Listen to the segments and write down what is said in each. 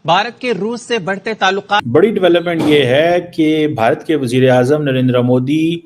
भारत के रूस से बढ़ते ताल्लुकात। बड़ी डेवलपमेंट ये है कि भारत के वजीर आजम नरेंद्र मोदी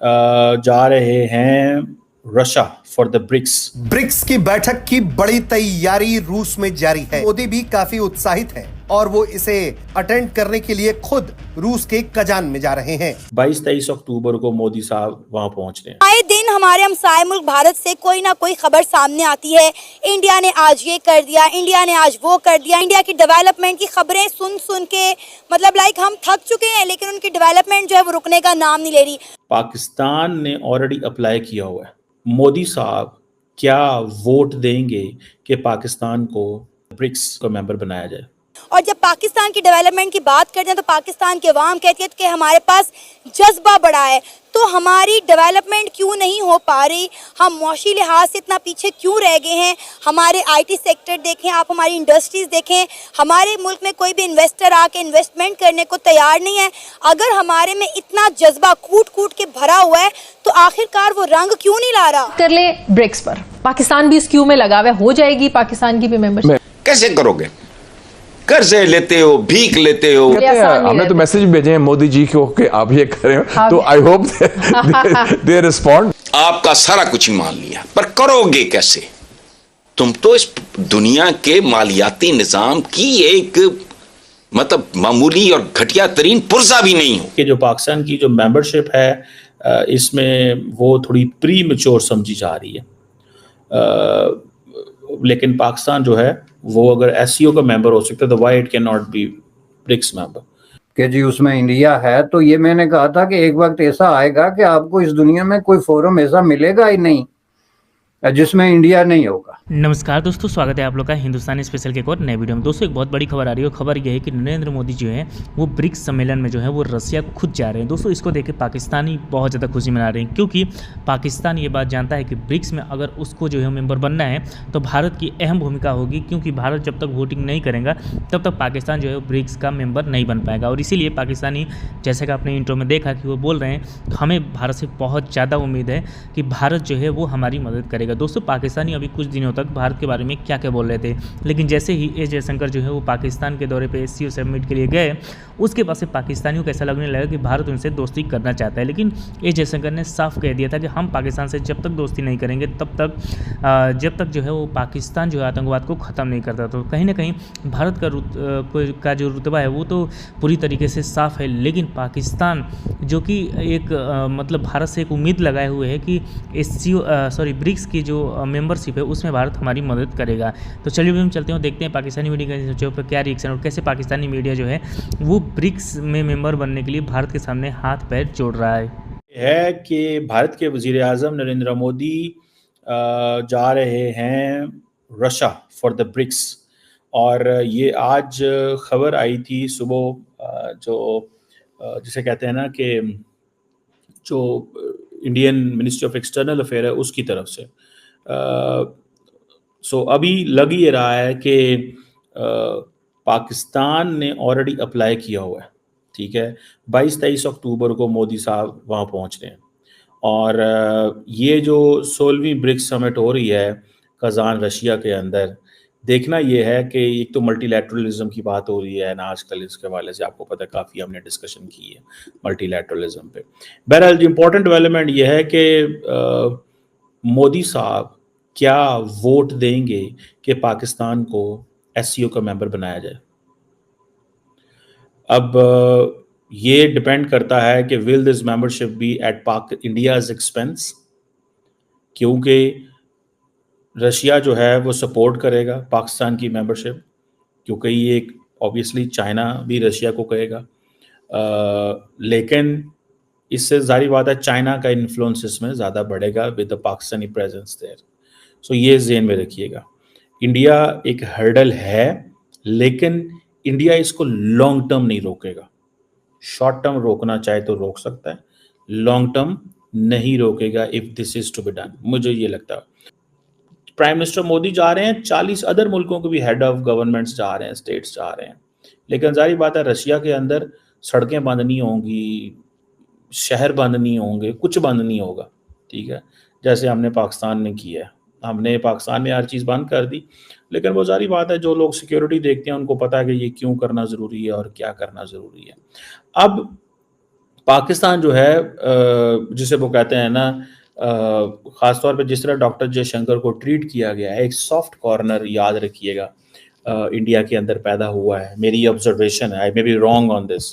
जा रहे हैं रशिया फॉर द ब्रिक्स की बैठक की बड़ी तैयारी रूस में जारी है। मोदी भी काफी उत्साहित हैं और वो इसे अटेंड करने के लिए खुद रूस के कजान में जा रहे हैं। 22-23 अक्टूबर को मोदी साहब वहां पहुंच रहे हैं। आए दिन हमारे हमसाए मुल्क भारत से कोई ना कोई खबर सामने आती है। इंडिया ने आज ये कर दिया, इंडिया ने आज वो कर दिया। इंडिया की डेवलपमेंट की खबरें सुन सुन के मतलब हम थक चुके हैं, लेकिन उनकी डेवलपमेंट जो है वो रुकने का नाम नहीं ले रही। पाकिस्तान ने ऑलरेडी अप्लाई किया हुआ है। मोदी साहब क्या वोट देंगे कि पाकिस्तान को ब्रिक्स का मेंबर बनाया जाए? और जब पाकिस्तान की डेवलपमेंट की बात करते हैं तो पाकिस्तान की अवाम कहती है कि हमारे पास जज्बा बड़ा है, तो हमारी डेवलपमेंट क्यों नहीं हो पा रही? हम मौशी लिहाज से इतना पीछे क्यों रह गए हैं? हमारे आईटी सेक्टर देखें, आप हमारी इंडस्ट्रीज देखें, हमारे मुल्क में कोई भी इन्वेस्टर आके इन्वेस्टमेंट करने को तैयार नहीं है। अगर हमारे में इतना जज्बा कूट कूट के भरा हुआ है तो आखिरकार वो रंग क्यों नहीं ला रहा? कर ले ब्रिक्स पर, पाकिस्तान भी इस क्यू में लगा हुआ हो जाएगी पाकिस्तान की भी मेंबरशिप। कैसे करोगे? कर्जे लेते हो, भीख लेते हो। हमने तो मैसेज भेजे हैं मोदी जी को कि आप ये करें, तो आई होप दे रिस्पॉन्ड। आपका सारा कुछ ही मान लिया, पर करोगे कैसे? तुम तो इस दुनिया के मालियाती निजाम की एक मामूली और घटिया तरीन पुर्जा भी नहीं हो। कि जो पाकिस्तान की जो मेंबरशिप है इसमें वो थोड़ी प्री मैच्योर समझी जा रही है, लेकिन पाकिस्तान जो है वो अगर एससीओ का मेंबर हो सकता है तो why it can not be BRICS member? कि जी उसमें इंडिया है, तो ये मैंने कहा था कि एक वक्त ऐसा आएगा कि आपको इस दुनिया में कोई फोरम ऐसा मिलेगा ही नहीं जिसमें इंडिया नहीं होगा। नमस्कार दोस्तों, स्वागत है आप लोग का हिंदुस्तानी स्पेशल के एक और नए वीडियो में। दोस्तों एक बहुत बड़ी खबर आ रही है। खबर यह है कि नरेंद्र मोदी जो है वो ब्रिक्स सम्मेलन में जो है वो रसिया खुद जा रहे हैं। दोस्तों इसको देख के पाकिस्तानी बहुत ज़्यादा खुशी मना रहे हैं, क्योंकि पाकिस्तान ये बात जानता है कि ब्रिक्स में अगर उसको जो है मेंबर बनना है तो भारत की अहम भूमिका होगी, क्योंकि भारत जब तक वोटिंग नहीं करेगा तब तक पाकिस्तान जो है ब्रिक्स का मेंबर नहीं बन पाएगा। और इसीलिए पाकिस्तानी, जैसे कि आपने इंट्रो में देखा कि वो बोल रहे हैं हमें भारत से बहुत ज़्यादा उम्मीद है कि भारत जो है वो हमारी मदद करेगा। दोस्तों पाकिस्तानी अभी कुछ दिनों तक भारत के बारे में क्या क्या बोल रहे थे, लेकिन जैसे ही एस जयशंकर जो है वो पाकिस्तान के दौरे पे एससीओ समिट के लिए गए, उसके बाद से पाकिस्तानियों को ऐसा लगने लगा कि भारत उनसे दोस्ती करना चाहता है। लेकिन एस जयशंकर ने साफ कह दिया था कि हम पाकिस्तान से जब तक दोस्ती नहीं करेंगे जब तक जो है वो पाकिस्तान जो है आतंकवाद को ख़त्म नहीं करता। तो कहीं ना कहीं भारत का जो रुतबा है वो तो पूरी तरीके से साफ है, लेकिन पाकिस्तान जो कि एक भारत से एक उम्मीद लगाए हुए है कि ब्रिक्स की जो मेंबरशिप है उसमें भारत हमारी मदद करेगा। तो चलिए हम चलते हैं, देखते हैं पाकिस्तानी मीडिया के पर क्या रिएक्शन और कैसे पाकिस्तानी मीडिया जो है वो ब्रिक्स में मेंबर बनने के लिए भारत के सामने हाथ पैर जोड़ रहा है कि भारत के वजीर आजम नरेंद्र मोदी जा रहे हैं रशिया फॉर द ब्रिक्स। और ये आज खबर आई थी सुबह, जो जिसे कहते हैं ना कि जो Indian ministry of external affair है उसकी तरफ से। सो अभी लग ही रहा है कि पाकिस्तान ने ऑलरेडी अप्लाई किया हुआ है। ठीक है, 22-23 अक्टूबर को मोदी साहब वहाँ पहुँच रहे हैं। और ये जो 16वीं ब्रिक्स समिट हो रही है कजान रशिया के अंदर, देखना ये है कि एक तो मल्टीलैटरलिज्म की बात हो रही है ना आजकल, इसके हवाले से आपको पता है काफ़ी हमने डिस्कशन की है मल्टीलैटरलिज्म पे। बहरहाल जो इम्पोर्टेंट डेवलपमेंट ये है कि मोदी साहब क्या वोट देंगे कि पाकिस्तान को एससीओ का मेंबर बनाया जाए। अब ये डिपेंड करता है कि will this membership be at India's expense, क्योंकि रशिया जो है वो सपोर्ट करेगा पाकिस्तान की मेंबरशिप, क्योंकि ये एक ऑब्वियसली चाइना भी रशिया को कहेगा, लेकिन इससे जाहिर बात है चाइना का इन्फ्लुएंस इसमें ज़्यादा बढ़ेगा with the Pakistani presence there. So ये ज़हन में रखिएगा, इंडिया एक हर्डल है, लेकिन इंडिया इसको लॉन्ग टर्म नहीं रोकेगा। शॉर्ट टर्म रोकना चाहे तो रोक सकता है, लॉन्ग टर्म नहीं रोकेगा if this is to be done. मुझे ये लगता है प्राइम मिनिस्टर मोदी जा रहे हैं, 40 अदर मुल्कों के भी हेड ऑफ गवर्नमेंट्स जा रहे हैं, स्टेट्स जा रहे हैं, लेकिन जाहिर बात है रशिया के अंदर सड़कें बंद नहीं होंगी, शहर बंद नहीं होंगे, कुछ बंद नहीं होगा। ठीक है, जैसे हमने पाकिस्तान में किया है, हमने पाकिस्तान में हर चीज़ बंद कर दी, लेकिन वो सारी बात है, जो लोग सिक्योरिटी देखते हैं उनको पता है कि ये क्यों करना ज़रूरी है और क्या करना ज़रूरी है। अब पाकिस्तान जो है जिसे वो कहते हैं ना, ख़ासतौर पे जिस तरह डॉक्टर जयशंकर को ट्रीट किया गया है, एक सॉफ्ट कॉर्नर याद रखिएगा इंडिया के अंदर पैदा हुआ है। मेरी ऑब्जर्वेशन है, I may be wrong on this.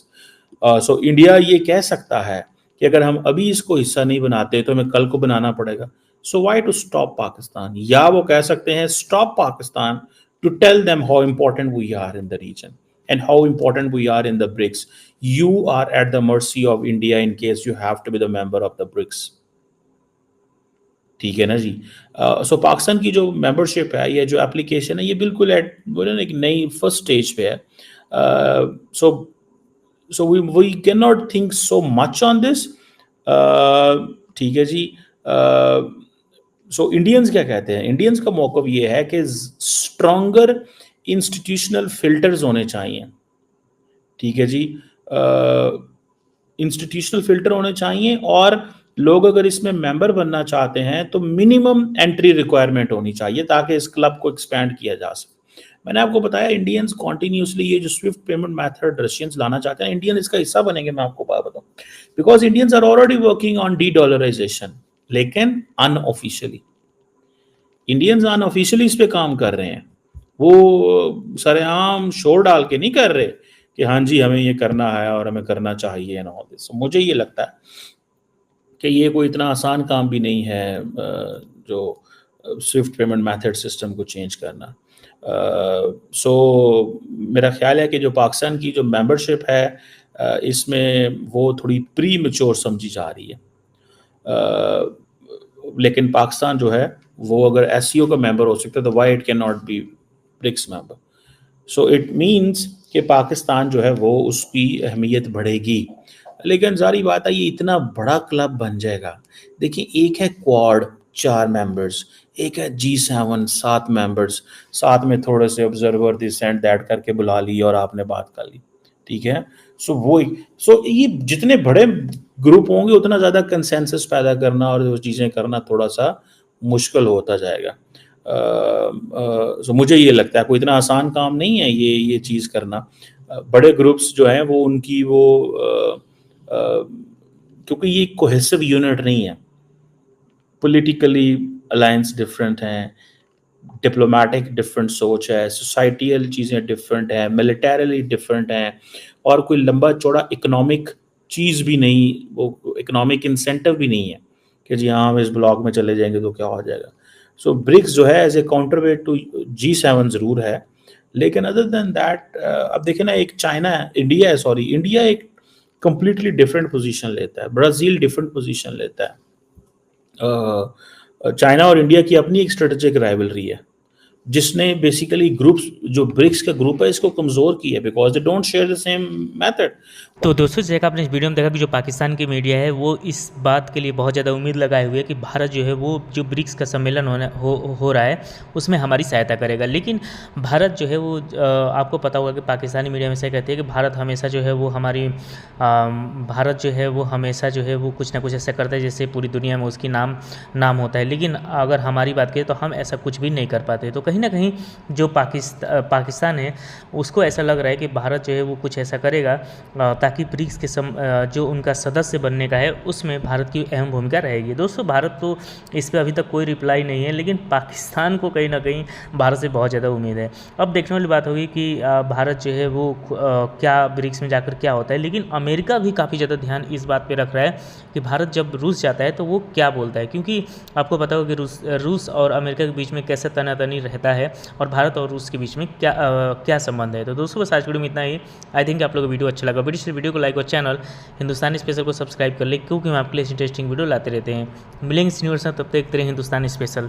So India ये कह सकता है कि अगर हम अभी इसको हिस्सा नहीं बनाते तो हमें कल को बनाना पड़ेगा। So why to stop Pakistan, या वो कह सकते हैं stop Pakistan to tell them how important we are in the region and how important we are in the BRICS. You are at the mercy of India in case you have to be the member of the BRICS. ठीक है ना जी। सो पाकिस्तान की जो membership है, ये जो application है, ये बिल्कुल एक नई फर्स्ट स्टेज पे है। So we can not think so much on this. ठीक है जी। सो इंडियंस क्या कहते हैं? इंडियंस का मौक़िफ़ ये है कि स्ट्रॉन्गर इंस्टीट्यूशनल फिल्टर्स होने चाहिए। ठीक है जी। इंस्टीट्यूशनल फिल्टर होने चाहिए, और लोग अगर इसमें मेंबर बनना चाहते हैं तो मिनिमम एंट्री रिक्वायरमेंट होनी चाहिए ताकि इस क्लब को एक्सपैंड किया जा सके। मैंने आपको बताया इंडियंस कॉन्टीन्यूसली ये जो स्विफ्ट पेमेंट मेथड रशियंस लाना चाहते हैं, इंडियन इसका हिस्सा बनेंगे। मैं आपको बात बताऊं, because Indians are already working on de-dollarisation, लेकिन अनऑफिशियली। इंडियंस अनऑफिशियली इस पे काम कर रहे हैं। वो सरेआम शोर डाल के नहीं कर रहे कि हाँ जी हमें ये करना है और हमें करना चाहिए एंड ऑल दिस। मुझे ये लगता है कि ये कोई इतना आसान काम भी नहीं है जो स्विफ्ट पेमेंट मेथड सिस्टम को चेंज करना। सो मेरा ख्याल है कि जो पाकिस्तान की जो मेंबरशिप है इसमें वो थोड़ी प्री मैच्योर समझी जा रही है। लेकिन पाकिस्तान जो है वो अगर एससीओ का मेंबर हो सकता है तो why it can not be BRICS member. So it means कि पाकिस्तान जो है वो उसकी अहमियत बढ़ेगी। लेकिन जारी बात है ये इतना बड़ा क्लब बन जाएगा। देखिए, एक है क्वाड 4 मेंबर्स, एक है G7 7 मेंबर्स, साथ में थोड़े से ऑब्जर्वर दिस एंड दैट करके बुला ली और आपने बात कर ली। ठीक है। सो ये जितने बड़े ग्रुप होंगे उतना ज़्यादा कंसेंसस पैदा करना और वो चीज़ें करना थोड़ा सा मुश्किल होता जाएगा। सो मुझे ये लगता है कोई इतना आसान काम नहीं है ये चीज़ करना। बड़े ग्रुप्स जो हैं वो उनकी वो क्योंकि ये कोहेसिव यूनिट नहीं है, पॉलिटिकली अलायंस डिफरेंट हैं, डिप्लोमेटिक डिफरेंट सोच है, सोसाइटियल चीज़ें डिफरेंट हैं, मिलिटरीली डिफरेंट हैं, और कोई लंबा चौड़ा इकोनॉमिक चीज़ भी नहीं, वो इकोनॉमिक इंसेंटिव भी नहीं है कि जी हाँ हम इस ब्लॉक में चले जाएंगे तो क्या हो जाएगा। सो ब्रिक्स जो है as a counterweight to G7 ज़रूर है, लेकिन अदर देन दैट अब देखें ना, एक चाइना है, इंडिया एक कंप्लीटली डिफरेंट पोजीशन लेता है, ब्राज़ील डिफरेंट पोजीशन लेता है। चाइना और इंडिया की अपनी एक स्ट्रेटेजिक राइवलरी है जिसने बेसिकली ग्रुप्स जो ब्रिक्स का ग्रुप है इसको कमज़ोर किया because they don't share the same method. तो दोस्तों, जैसा आपने इस वीडियो में देखा कि जो पाकिस्तान की मीडिया है वो इस बात के लिए बहुत ज़्यादा उम्मीद लगाए हुए है कि भारत जो है वो जो ब्रिक्स का सम्मेलन हो रहा है उसमें हमारी सहायता करेगा। लेकिन भारत जो है वो आपको पता होगा कि पाकिस्तानी मीडिया में से कहती है कि भारत हमेशा जो है वो हमेशा जो है वो कुछ ना कुछ ऐसा करता है जैसे पूरी दुनिया में उसकी नाम होता है। लेकिन अगर हमारी बात करें तो हम ऐसा कुछ भी नहीं कर पाते। तो कहीं ना कहीं जो पाकिस्तान है उसको ऐसा लग रहा है कि भारत जो है वो कुछ ऐसा करेगा ताकि ब्रिक्स के जो उनका सदस्य बनने का है उसमें भारत की अहम भूमिका रहेगी। दोस्तों, भारत तो इस पर अभी तक कोई रिप्लाई नहीं है, लेकिन पाकिस्तान को कहीं ना कहीं भारत से बहुत ज़्यादा उम्मीद है। अब देखने वाली बात होगी कि भारत जो है वो क्या ब्रिक्स में जाकर क्या होता है। लेकिन अमेरिका भी काफ़ी ज़्यादा ध्यान इस बात पर रख रहा है कि भारत जब रूस जाता है तो वो क्या बोलता है, क्योंकि आपको पता होगा कि रूस और अमेरिका के बीच में कैसे तनातनी रहता है और भारत और रूस के बीच में क्या संबंध है। तो दोस्तों, बस आज वीडियो में इतना ही। आई थिंक आप लोगों को वीडियो अच्छा लगा। वीडियो को लाइक और चैनल हिंदुस्तानी स्पेशल को सब्सक्राइब कर ले, क्योंकि हम आपके लिए इंटरेस्टिंग वीडियो लाते रहते हैं। मिलेंगे सीनियर साथ, तब तक हिंदुस्तानी स्पेशल।